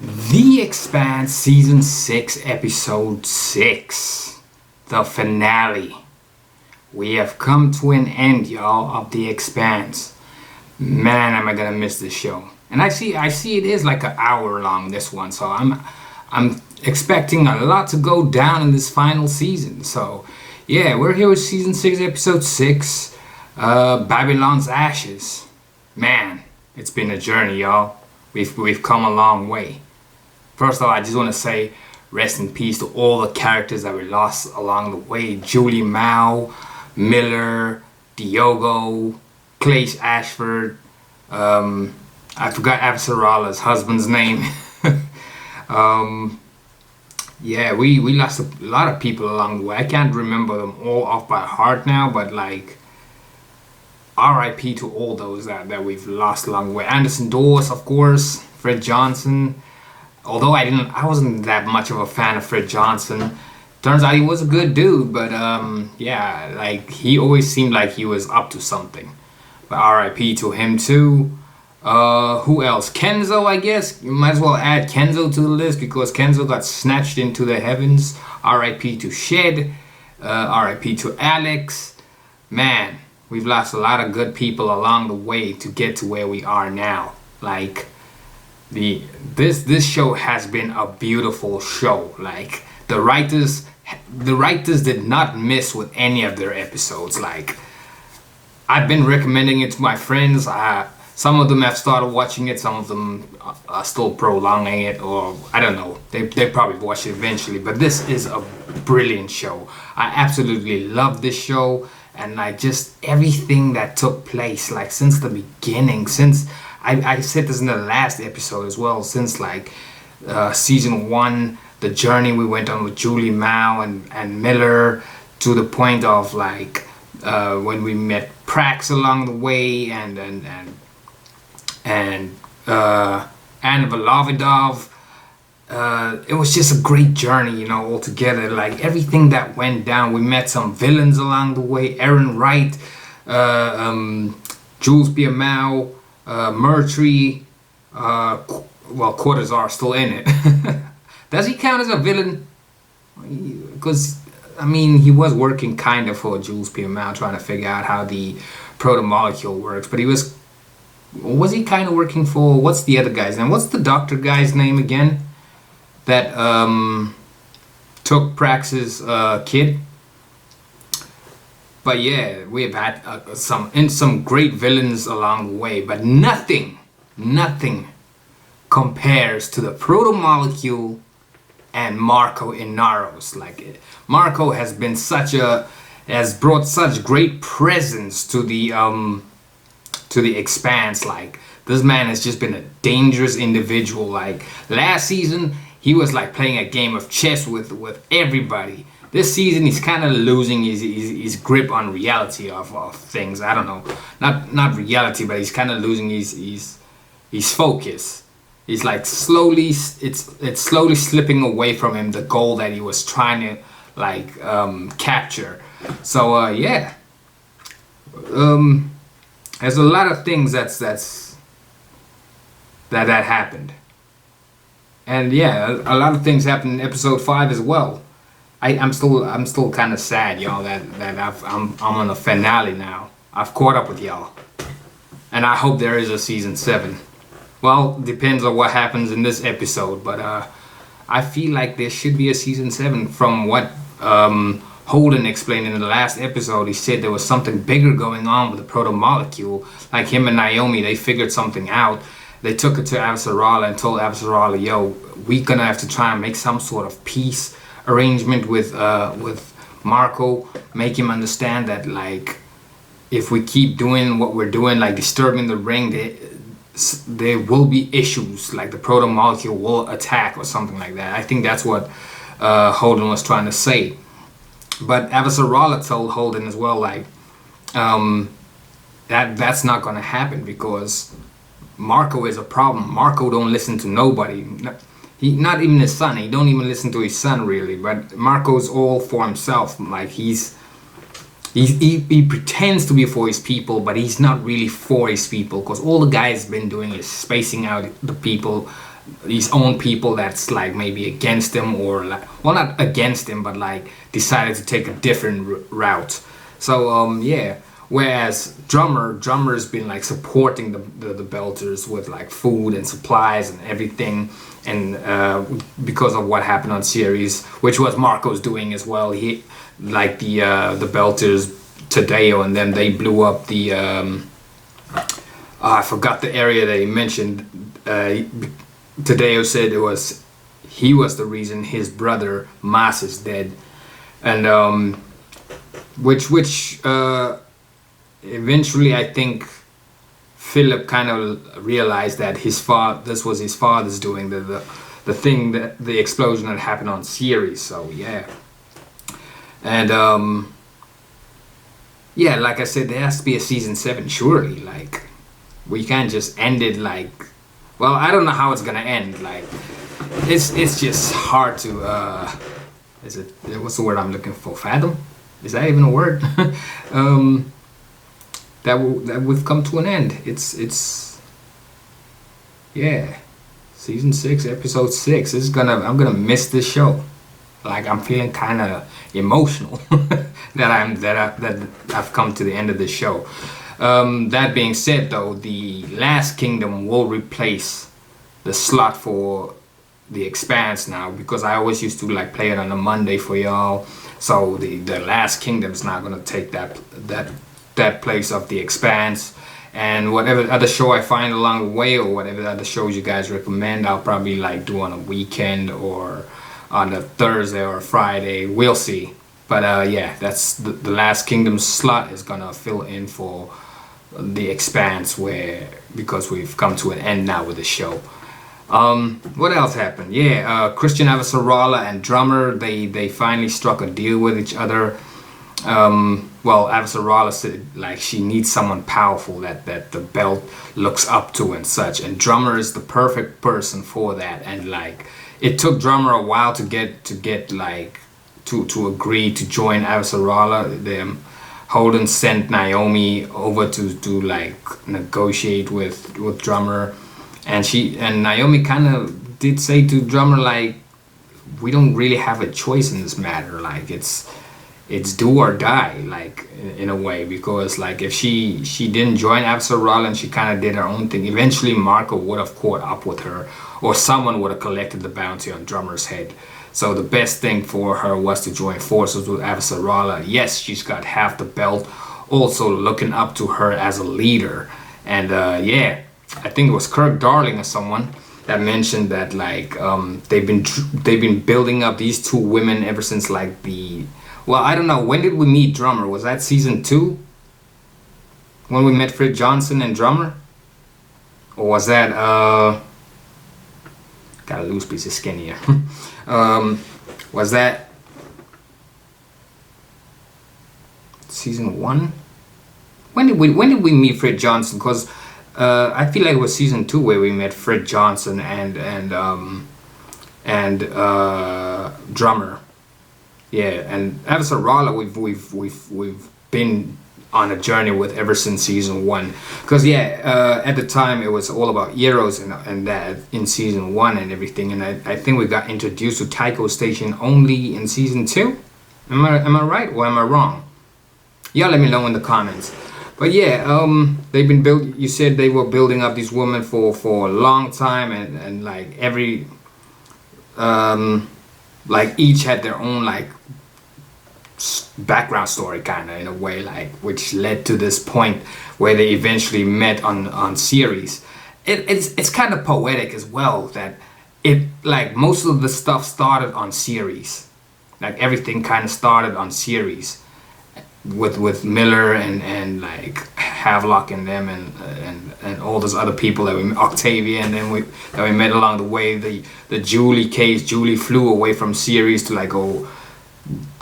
The Expanse Season 6, Episode 6. The finale. We have come to an end, y'all, of The Expanse. Man, am I gonna miss this show. And I see it is like an hour long, this one, so I'm expecting a lot to go down in this final season. So, yeah, we're here with Season 6, Episode 6, Babylon's Ashes. Man, it's been a journey, y'all. We've come a long way. First of all, I just want to say rest in peace to all the characters that we lost along the way. Julie Mao, Miller, Diogo, Clay Ashford. I forgot Avasarala's husband's name. Yeah, we lost a lot of people along the way. I can't remember them all off by heart now, but like RIP to all those that we've lost along the way. Anderson Dawes, of course, Fred Johnson. Although I wasn't that much of a fan of Fred Johnson. Turns out he was a good dude, but yeah, like he always seemed like he was up to something. But RIP to him too. Who else? Kenzo, I guess. You might as well add Kenzo to the list because Kenzo got snatched into the heavens. RIP to Shed. RIP to Alex. Man, we've lost a lot of good people along the way to get to where we are now. Like this show has been a beautiful show. Like the writers did not miss with any of their episodes. Like I've been recommending it to my friends. Some of them have started watching it, some of them are still prolonging it, or I don't know, they probably watch it eventually. But this is a brilliant show. I absolutely love this show, and like just everything that took place, like since the beginning, since I said this in the last episode as well, since like season 1, the journey we went on with Julie Mao and Miller, to the point of like when we met Prax along the way, and Anna Volovidov. It was just a great journey, you know, altogether. Like everything that went down, we met some villains along the way. Aaron Wright, Jules Biamau, Murtry, well, Cortazar still in it. Does he count as a villain? Because I mean, he was working kind of for Jules Biamau, trying to figure out how the proto-molecule works, but was he kind of working for, what's the other guy's name? What's the doctor guy's name again? That took Prax's kid. But yeah, we've had some great villains along the way, but nothing compares to the proto-molecule and Marco Inaros. Like Marco has brought such great presence to the Expanse. Like this man has just been a dangerous individual. Like last season he was like playing a game of chess with everybody. This season he's kind of losing his grip on reality of things. I don't know, not reality, but he's kind of losing his focus. He's like slowly slipping away from him, the goal that he was trying to like capture. So yeah, there's a lot of things that happened, and yeah, a lot of things happened in episode 5 as well. I'm still kind of sad, y'all, that I'm on the finale now. I've caught up with y'all, and I hope there is a season 7. Well, depends on what happens in this episode, but I feel like there should be a season 7 from what Holden explained in the last episode. He said there was something bigger going on with the proto-molecule. Like him and Naomi, they figured something out. They took it to Avasarala and told Avasarala, yo, we're gonna have to try and make some sort of peace arrangement with Marco. Make him understand that like if we keep doing what we're doing, like disturbing the ring, there will be issues, like the proto-molecule will attack or something like that. I think that's what Holden was trying to say. But Avasarala told Holden as well, like that's not gonna happen because Marco is a problem. Marco don't listen to nobody. Not even his son. He don't even listen to his son really. But Marco's all for himself. Like he pretends to be for his people, but he's not really for his people, because all the guy's been doing is spacing out the people his own people that's like maybe against him, or like, well, not against him, but like decided to take a different route. So yeah. Whereas drummer's been like supporting the Belters with like food and supplies and everything, and because of what happened on series, which was Marco's doing as well. He like the Belters, Tadeo, and then they blew up the I forgot the area that he mentioned. Tadeo said he was the reason his brother Mas is dead, and which eventually I think Philip kind of realized that this was his father's doing, the thing, that the explosion that happened on series. So yeah, and yeah, like I said, there has to be a season 7 surely. Like, we can't just end it like, well, I don't know how it's gonna end. Like, it's just hard to is it, what's the word I'm looking for, fathom, is that even a word? That we've come to an end. It's yeah, season 6, episode 6. I'm gonna miss this show. Like, I'm feeling kind of emotional that I've come to the end of this show. That being said, though, the Last Kingdom will replace the slot for the Expanse now, because I always used to like play it on a Monday for y'all. So the Last Kingdom is not gonna take that place of the Expanse, and whatever other show I find along the way, or whatever other shows you guys recommend, I'll probably like do on a weekend or on a Thursday or a Friday. We'll see. But yeah, that's the Last Kingdom slot is gonna fill in for the Expanse, because we've come to an end now with the show. What else happened? Yeah, Christian Avasarala and Drummer, they finally struck a deal with each other. Well, Avasarala said like she needs someone powerful that the belt looks up to and such, and Drummer is the perfect person for that. And like, it took Drummer a while to get like to agree to join Avasarala. Holden sent Naomi over to like negotiate with Drummer, and Naomi kind of did say to Drummer like, we don't really have a choice in this matter. Like, it's do or die, like, in a way, because like if she didn't join Avasarala and she kind of did her own thing, eventually Marco would have caught up with her, or someone would have collected the bounty on Drummer's head. So the best thing for her was to join forces with Avasarala. Yes, she's got half the belt, also looking up to her as a leader. And yeah, I think it was Kirk Darling or someone that mentioned that like they've been building up these two women ever since like well, I don't know, when did we meet Drummer? Was that season 2? When we met Fred Johnson and Drummer? Or was that, got a loose piece of skin here. Was that season 1? When did we meet Fred Johnson? Because I feel like it was season 2 where we met Fred Johnson and Drummer. Yeah, and Avasarala we've been on a journey with ever since season 1. Because yeah, at the time it was all about Eros and that in season 1 and everything, and I think we got introduced to Tycho Station only in season 2. Am I right or am I wrong? Y'all let me know in the comments. But yeah, they've been you said they were building up these women for a long time, and like every like each had their own like background story, kind of, in a way, like, which led to this point where they eventually met on series. It's kind of poetic as well, that it, like, most of the stuff started on series, like everything kind of started on series with Miller and like Havelock and them and all those other people that Octavia, and then we met along the way. The Julie case, Julie flew away from series to like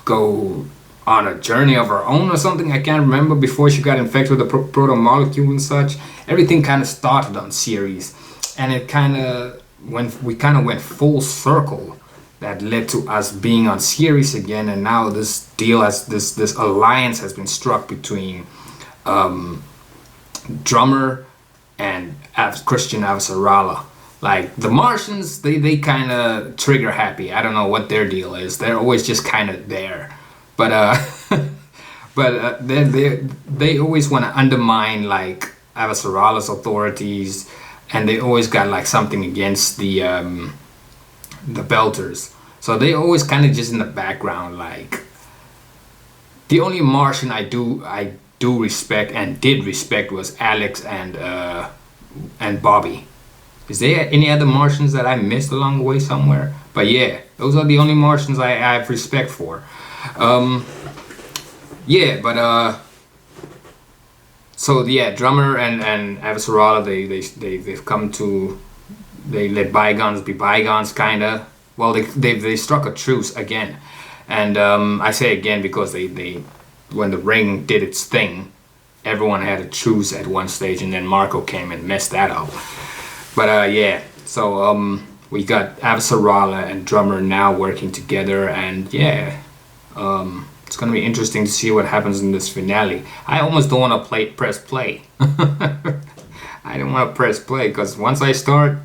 go on a journey of her own or something, I can't remember, before she got infected with the proto molecule and such. Everything kind of started on series, and it kind of went full circle. That led to us being on series again, and now this alliance has been struck between Drummer and Christian Avasarala. Like the Martians, they kind of trigger happy. I don't know what their deal is. They're always just kind of there, but they always want to undermine like Avasarala's authorities, and they always got like something against the Belters. So they always kind of just in the background. Like the only Martian I do respect and did respect was Alex and Bobby. Is there any other Martians that I missed along the way somewhere? But yeah, those are the only Martians I have respect for. Yeah, but so yeah, Drummer and Avasarala, they've come to, they let bygones be bygones, kinda. Well, they struck a truce again, and I say again because they when the ring did its thing, everyone had a truce at one stage, and then Marco came and messed that up. But yeah, so we got Avasarala and Drummer now working together, and yeah, it's gonna be interesting to see what happens in this finale. I almost don't want to press play. I don't want to press play because once I start,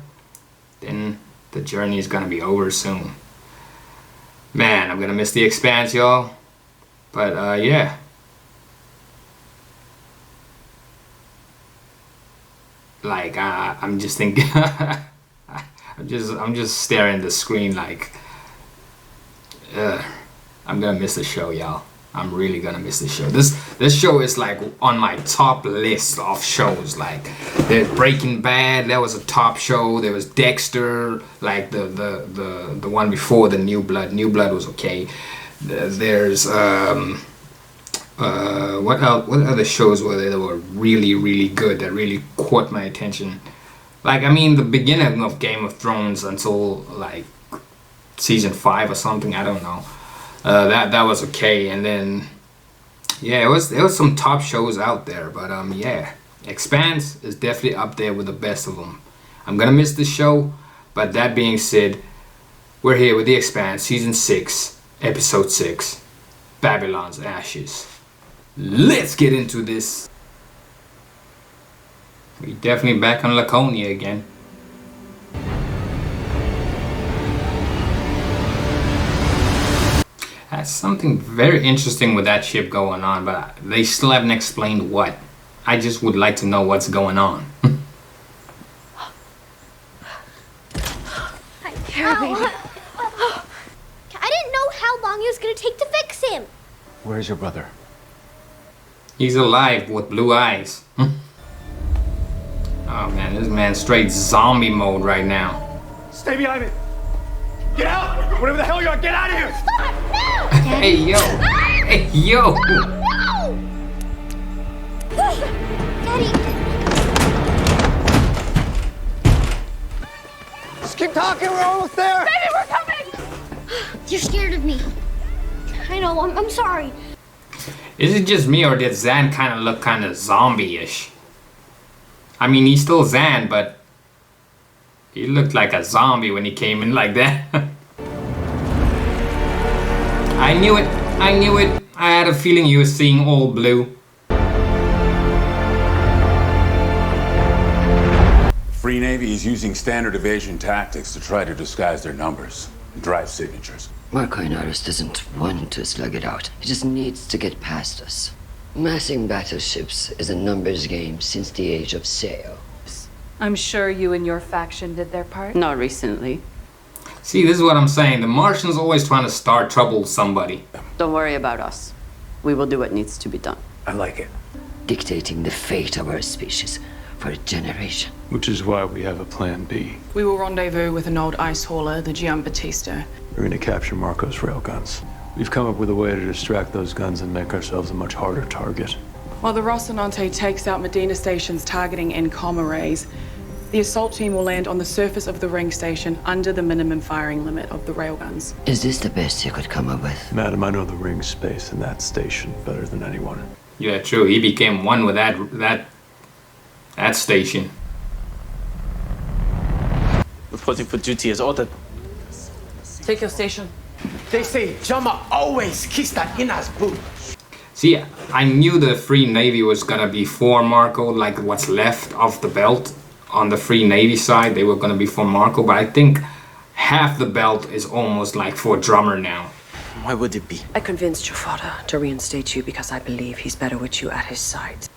then the journey is gonna be over soon. Man, I'm gonna miss the Expanse, y'all. But yeah. Like I'm just thinking, I'm just staring at the screen like, I'm gonna miss the show, y'all. I'm really gonna miss the show. This show is like on my top list of shows. Like there's Breaking Bad, that was a top show. There was Dexter, like the one before the New Blood. New Blood was okay. There's what other shows were there that were really good, that really caught my attention? Like, I mean, the beginning of Game of Thrones until like season 5 or something, I don't know. That was okay, and then yeah, there was some top shows out there, but yeah, Expanse is definitely up there with the best of them. I'm gonna miss the show, but that being said, we're here with the Expanse, season 6, episode 6, Babylon's Ashes. Let's get into this. We definitely back on Laconia again. That's something very interesting with that ship going on, but they still haven't explained what. I just would like to know what's going on. Here, baby. I didn't know how long it was gonna take to fix him. Where's your brother? He's alive with blue eyes. Oh man, this man's straight zombie mode right now. Stay behind me! Get out! Whatever the hell you are, get out of here! Stop! No! Hey yo! Hey yo! No! Daddy! Just keep talking, we're almost there! Baby, we're coming! You're scared of me. I know, I'm sorry. Is it just me, or did Zan kind of look kind of zombie-ish? I mean, he's still Zan, but he looked like a zombie when he came in like that. I knew it. I knew it. I had a feeling you were seeing all blue. Free Navy is using standard evasion tactics to try to disguise their numbers and drive signatures. Marco Inaros doesn't want to slug it out. He just needs to get past us. Massing battleships is a numbers game since the age of sail. I'm sure you and your faction did their part. Not recently. See, this is what I'm saying. The Martians always trying to start trouble with somebody. Don't worry about us. We will do what needs to be done. I like it. Dictating the fate of our species for a generation. Which is why we have a plan B. We will rendezvous with an old ice hauler, the Giambattista. We're gonna capture Marco's railguns. We've come up with a way to distract those guns and make ourselves a much harder target. While the Rocinante takes out Medina Station's targeting and comm arrays, the assault team will land on the surface of the ring station under the minimum firing limit of the railguns. Is this the best you could come up with? Madam, I know the ring space in that station better than anyone. Yeah, true. He became one with that station. Reporting for duty as ordered. Take your station. They say Jama always kiss that Ina's boot. See, I knew the Free Navy was gonna be for Marco, like what's left of the belt, on the Free Navy side, they were going to be for Marco, but I think half the belt is almost like for Drummer now. Why would it be? I convinced your father to reinstate you because I believe he's better with you at his side.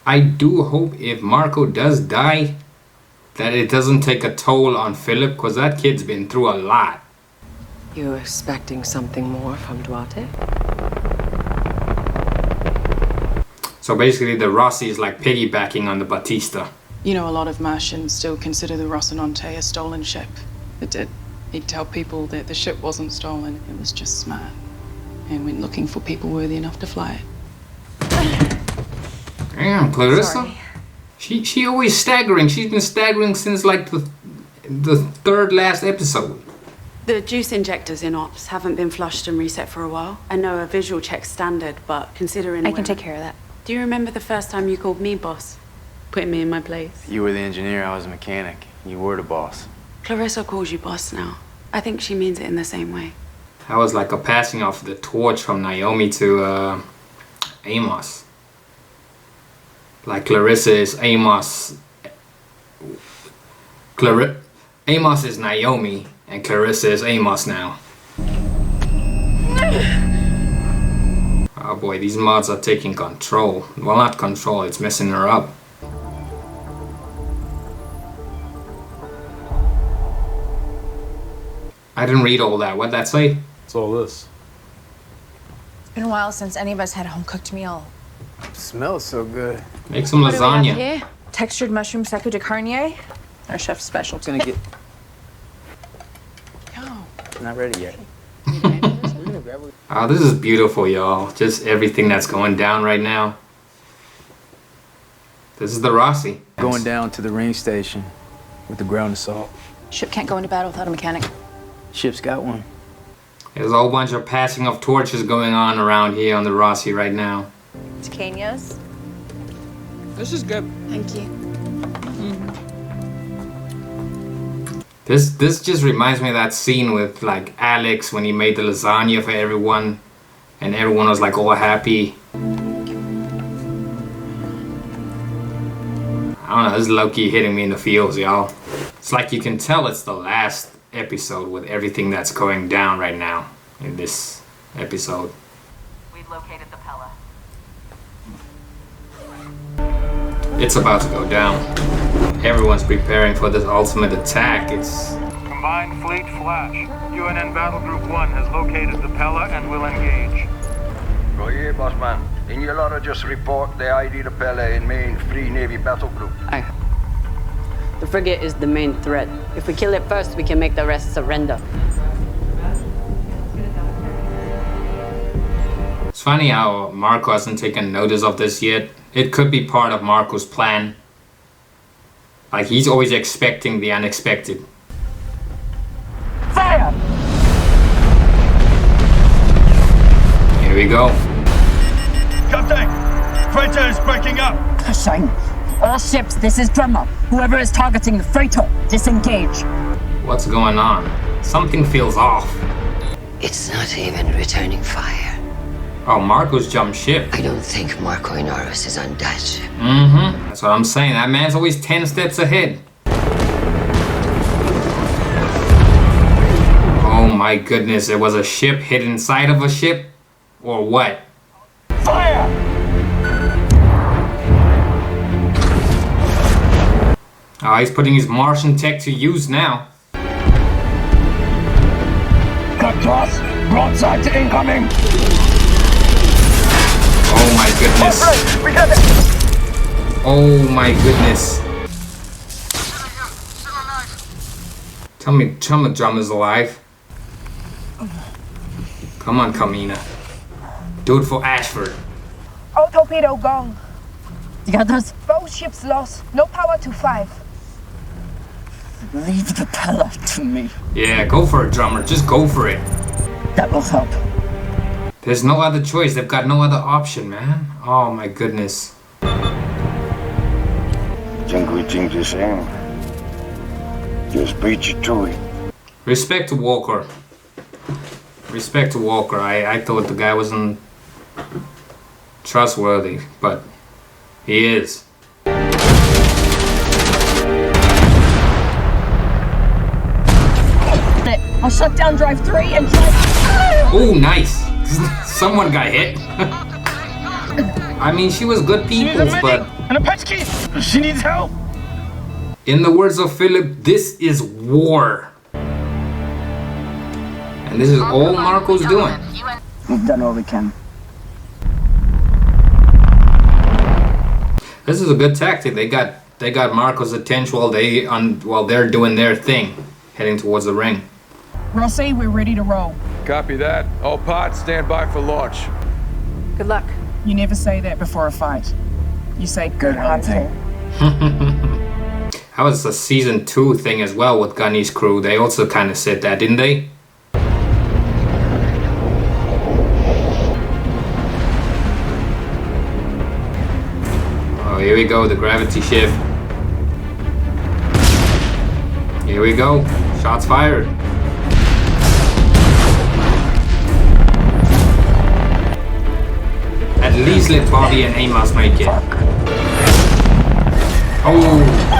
I do hope if Marco does die, that it doesn't take a toll on Philip, because that kid's been through a lot. You expecting something more from Duarte? So basically the Rossi is like piggybacking on the Batista. You know, a lot of Martians still consider the Rocinante a stolen ship. He'd tell people that the ship wasn't stolen, it was just smart. And went looking for people worthy enough to fly it. Damn, Clarissa. Sorry. She always staggering. She's been staggering since like the third last episode. The juice injectors in ops haven't been flushed and reset for a while. I know a visual check's standard, but considering I can take care of that. Do you remember the first time you called me boss? Putting me in my place? You were the engineer, I was a mechanic. You were the boss. Clarissa calls you boss now. I think she means it in the same way. That was like a passing of the torch from Naomi to Amos. Like Clarissa is Amos. Amos is Naomi, and Clarissa is Amos now. Oh boy, these mods are taking control. Well, not control, it's messing her up. I didn't read all that. What'd that say? What's all this? It's been a while since any of us had a home-cooked meal. It smells so good. Make some lasagna. Textured mushroom seco de carne. Our chef's special. It's gonna get... Oh. Not ready yet. Oh, this is beautiful, y'all. Just everything that's going down right now. This is the Rossi. Going down to the ring station with the ground assault. Ship can't go into battle without a mechanic. Ship's got one. There's a whole bunch of passing of torches going on around here on the Rossi right now. It's Kenya's. This is good. Thank you. This just reminds me of that scene with like Alex when he made the lasagna for everyone and everyone was like all happy. I don't know, this is low-key hitting me in the feels, y'all. It's like you can tell it's the last episode with everything that's going down right now in this episode. We've located the Pella. It's about to go down. Everyone's preparing for this ultimate attack. It's Combined Fleet Flash. UNN Battle Group 1 has located the Pella and will engage. Right here, boss man. In your letter, just report the ID the Pella in main Free Navy Battle Group. Aye. The frigate is the main threat. If we kill it first, we can make the rest surrender. It's funny how Marco hasn't taken notice of this yet. It could be part of Marco's plan. Like, he's always expecting the unexpected. Fire! Here we go. Captain! Freighter is breaking up! Pushing. All ships, this is Drummer. Whoever is targeting the freighter, disengage. What's going on? Something feels off. It's not even returning fire. Oh, Marco's jumped ship. I don't think Marco Inaros is on that ship. Mm-hmm. That's what I'm saying. That man's always 10 steps ahead. Oh my goodness, it was a ship hid inside of a ship? Or what? Fire! Oh, he's putting his Martian tech to use now. Cut cross! Broadside to incoming! Oh my goodness. We got it! Oh my goodness. Tell me Drummer's alive. Come on, Kamina. Do it for Ashford. All torpedo gone. The others? Both ships lost. No power to 5. Leave the Pella to me. Yeah, go for it, Drummer. Just go for it. That will help. There's no other choice. They've got no other option, man. Oh my goodness. Think we think the same? Just beat you to it. Respect to Walker. Respect to Walker. I thought the guy wasn't trustworthy, but he is. I'll shut down drive 3 and drive... Oh, nice. Someone got hit. I mean, she was good people, but... And a patch key! She needs help! In the words of Philip, this is war. And this is all Marco's doing. We've done all we can. This is a good tactic. They got Marco's attention while they're doing their thing, heading towards the ring. Rossi, we're ready to roll. Copy that. All pods stand by for launch. Good luck. You never say that before a fight. You say good hunting. That was a season 2 thing as well with Gunny's crew. They also kind of said that, didn't they? Oh, here we go, the gravity shift. Here we go, shots fired. At least let Bobby and Amos make it. Oh.